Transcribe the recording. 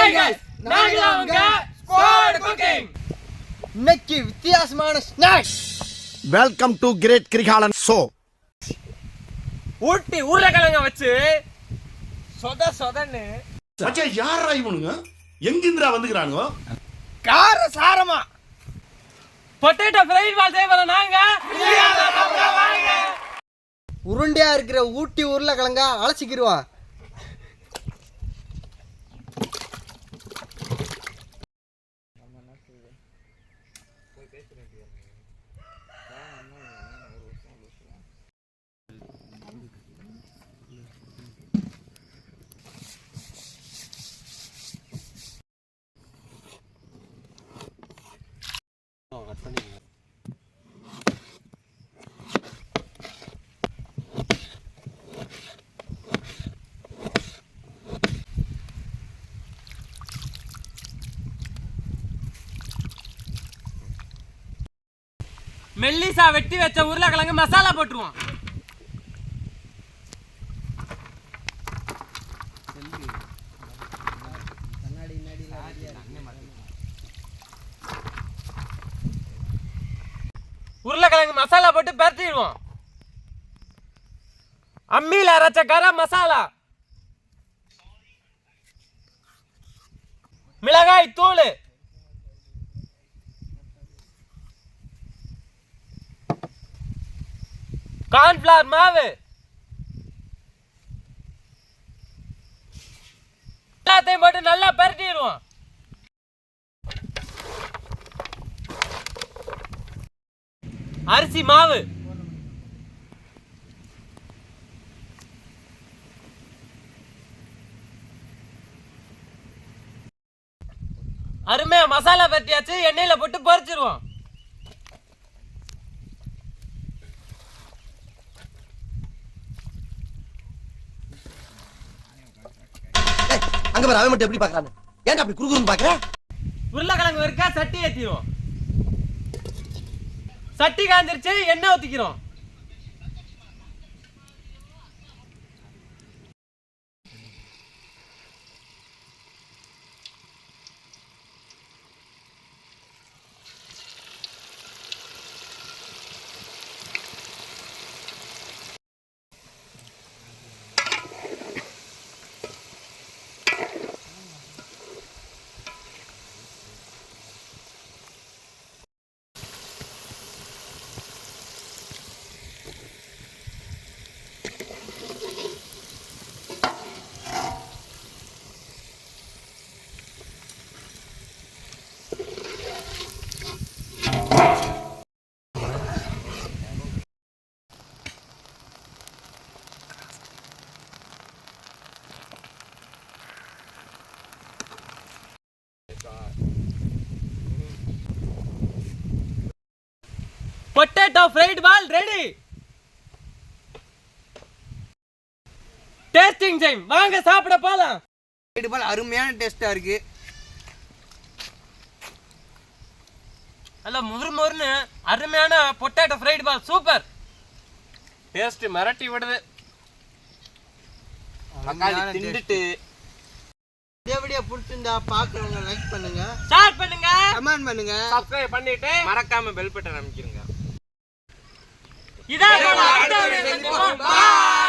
Hi guys, நாங்க squad cooking. இன்னைக்கு வித்தியாசமான snacks. Welcome to great Kirikalan show. Ooty உருளைக்கிழங்க வச்சு சொதன்னு மச்சான் யாரா இவனுங்க? எங்கிந்திரா வந்துக்கறானுங்க? கார சாரமா பொட்டேட்டோ ஃப்ரைட் பால் செய்வல நாங்க உருண்டையா இருக்கிற ஊட்டி உருளைக்கிழங்க அலசிக்கிடுவான். மெல்லிசா வெட்டி வச்ச உருளைக்கிழங்கு மசாலா போட்டுருவோம். உருளைக்கிழங்கு மசாலா போட்டு பரட்டிடுவோம். அம்மியில அரைச்ச கரம் மசாலா, மிளகாய் தூள், கார்ன்ஃபிளவர் மாவு எல்லாத்தையும் போட்டு நல்லா பரட்டிடுவோம். அரிசி மாவு, அருமையா மசாலா பரட்டியாச்சு. எண்ணெயில போட்டு பொரிச்சிருவோம். அங்க பாரு அவன் மட்டும் எப்படி பார்க்கறானே. ஏன்டா அப்படி குறுகுறுன்னு பார்க்கற? உருளைக்கிழங்கு வறுக்க சட்டி ஏத்திடுவோம். சட்டி காஞ்சிருச்சு, எண்ணெய் ஊத்திக்கிறோம். பொட்டேட்டோ ஃப்ரைட் பால் ரெடி. டேஸ்டிங் டைம், வாங்க சாப்பிட போலாம். ஃப்ரைட் பால் அருமையான டேஸ்டா இருக்கு. நல்ல முறுமுறுன்னு அருமையான பொட்டேட்டோ ஃப்ரைட் பால், சூப்பர் டேஸ்ட், மிரட்டி விடுது. தக்காளி திண்டுட்டு இந்த வீடியோ பிடிச்சிருந்தா பாக்குறவங்க லைக் பண்ணுங்க, ஷேர் பண்ணுங்க, கமெண்ட் பண்ணுங்க, சப்ஸ்கிரைப் பண்ணிட்டு மறக்காம பெல் பட்டன் அமைக்கிறீங்க. இதான் அடுத்த வீடியோல சந்திப்போம். Bye.